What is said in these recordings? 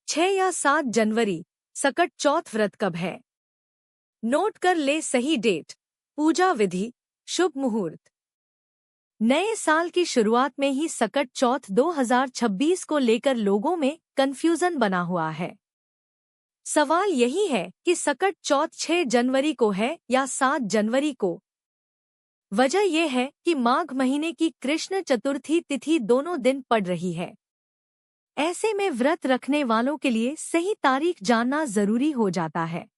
6 या 7 जनवरी सकट चौथ व्रत कब है? नोट कर ले सही डेट। पूजा विधि, शुभ मुहूर्त। नए साल की शुरुआत में ही सकट चौथ 2026 को लेकर लोगों में कंफ्यूजन बना हुआ है। सवाल यही है कि सकट चौथ 6 जनवरी को है या 7 जनवरी को। वजह यह है कि माघ महीने की कृष्ण चतुर्थी तिथि दोनों दिन पड़ रही है। ऐसे में व्रत रखने वालों के लिए सही तारीख जानना जरूरी हो जाता है।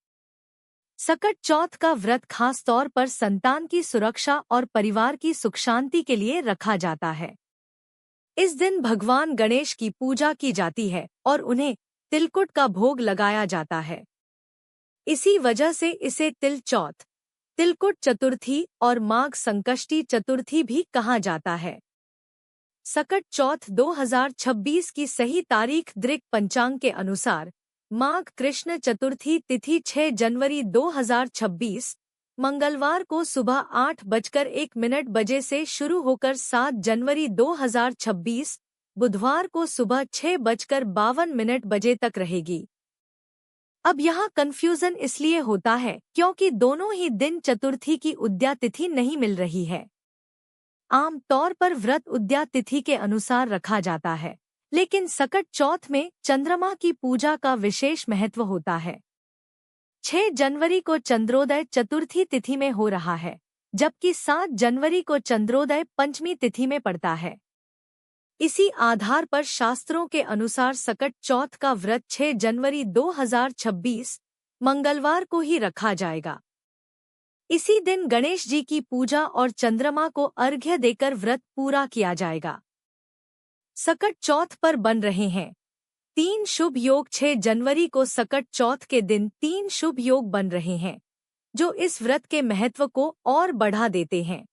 सकट चौथ का व्रत खास तौर पर संतान की सुरक्षा और परिवार की सुख शांति के लिए रखा जाता है। इस दिन भगवान गणेश की पूजा की जाती है और उन्हें तिलकुट का भोग लगाया जाता है। इसी वजह से इसे तिल चौथ, तिलकुट चतुर्थी और माघ संकष्टी चतुर्थी भी कहा जाता है। सकट चौथ 2026 की सही तारीख दृक पंचांग के अनुसार माघ कृष्ण चतुर्थी तिथि 6 जनवरी 2026 मंगलवार को सुबह 8:01 से शुरू होकर 7 जनवरी 2026 बुधवार को सुबह 6:52 तक रहेगी। अब यहाँ कंफ्यूजन इसलिए होता है क्योंकि दोनों ही दिन चतुर्थी की उद्या तिथि नहीं मिल रही है। आम तौर पर व्रत उद्या तिथि के अनुसार रखा जाता है, लेकिन सकट चौथ में चंद्रमा की पूजा का विशेष महत्व होता है। 6 जनवरी को चंद्रोदय चतुर्थी तिथि में हो रहा है, जबकि 7 जनवरी को चंद्रोदय पंचमी तिथि में पड़ता है। इसी आधार पर शास्त्रों के अनुसार सकट चौथ का व्रत 6 जनवरी 2026 मंगलवार को ही रखा जाएगा। इसी दिन गणेश जी की पूजा और चंद्रमा को अर्घ्य देकर व्रत पूरा किया जाएगा। सकट चौथ पर बन रहे हैं 3 शुभ योग। 6 जनवरी को सकट चौथ के दिन 3 शुभ योग बन रहे हैं, जो इस व्रत के महत्व को और बढ़ा देते हैं।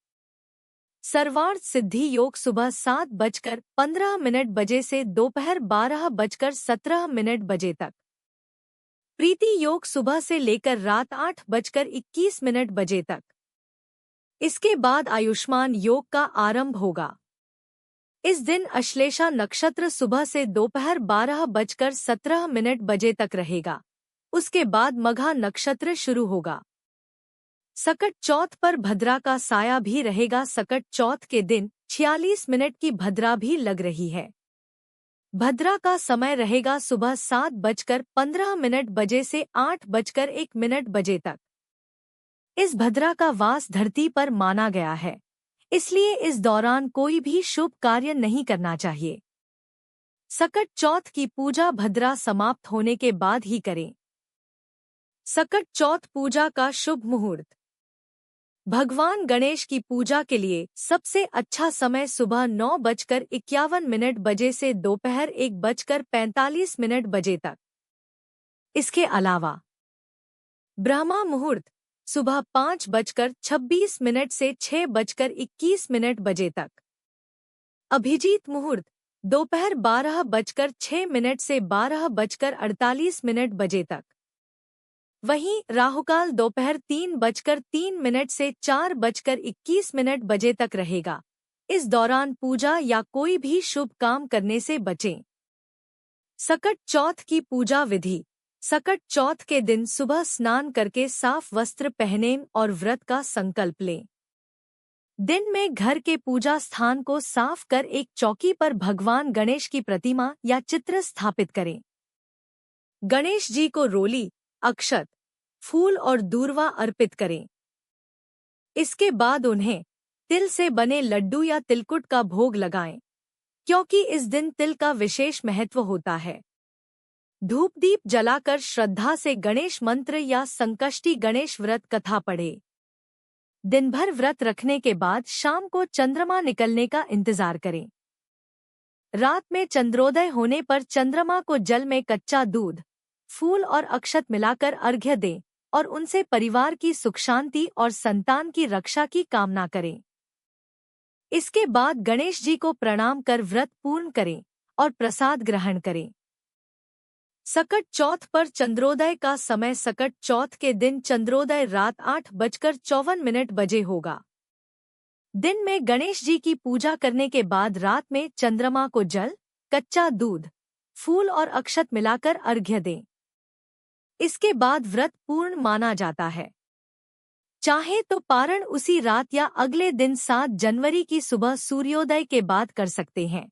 सर्वार्थ सिद्धि योग सुबह 7:15 से दोपहर 12:17 तक। प्रीति योग सुबह से लेकर रात 8:21 तक। इसके बाद आयुष्मान योग का आरंभ होगा। इस दिन अश्लेषा नक्षत्र सुबह से दोपहर 12:17 तक रहेगा। उसके बाद मघा नक्षत्र शुरू होगा। सकट चौथ पर भद्रा का साया भी रहेगा। सकट चौथ के दिन 46 मिनट की भद्रा भी लग रही है। भद्रा का समय रहेगा सुबह 7:15 से 8:01 तक। इस भद्रा का वास धरती पर माना गया है, इसलिए इस दौरान कोई भी शुभ कार्य नहीं करना चाहिए। सकट चौथ की पूजा भद्रा समाप्त होने के बाद ही करें। सकट चौथ पूजा का शुभ मुहूर्त। भगवान गणेश की पूजा के लिए सबसे अच्छा समय सुबह 9:51 से दोपहर 1:45 तक। इसके अलावा ब्रह्मा मुहूर्त सुबह 5:26 से 6:21 तक। अभिजीत मुहूर्त दोपहर 12:06 से 12:48 तक। वहीं राहुकाल दोपहर 3:03 से 4:21 तक रहेगा। इस दौरान पूजा या कोई भी शुभ काम करने से बचें। सकट चौथ की पूजा विधि। सकट चौथ के दिन सुबह स्नान करके साफ वस्त्र पहनें और व्रत का संकल्प लें। दिन में घर के पूजा स्थान को साफ कर एक चौकी पर भगवान गणेश की प्रतिमा या चित्र स्थापित करें। गणेश जी को रोली, अक्षत, फूल और दूर्वा अर्पित करें। इसके बाद उन्हें तिल से बने लड्डू या तिलकुट का भोग लगाएं, क्योंकि इस दिन तिल का विशेष महत्व होता है। धूप दीप जलाकर श्रद्धा से गणेश मंत्र या संकष्टी गणेश व्रत कथा पढ़े। दिन भर व्रत रखने के बाद शाम को चंद्रमा निकलने का इंतजार करें। रात में चंद्रोदय होने पर चंद्रमा को जल में कच्चा दूध, फूल और अक्षत मिलाकर अर्घ्य दें और उनसे परिवार की सुख शांति और संतान की रक्षा की कामना करें। इसके बाद गणेश जी को प्रणाम कर व्रत पूर्ण करें और प्रसाद ग्रहण करें। सकट चौथ पर चंद्रोदय का समय। सकट चौथ के दिन चंद्रोदय रात 8:54 होगा। दिन में गणेश जी की पूजा करने के बाद रात में चंद्रमा को जल, कच्चा दूध, फूल और अक्षत मिलाकर अर्घ्य दें। इसके बाद व्रत पूर्ण माना जाता है। चाहे तो पारण उसी रात या अगले दिन 7 जनवरी की सुबह सूर्योदय के बाद कर सकते हैं।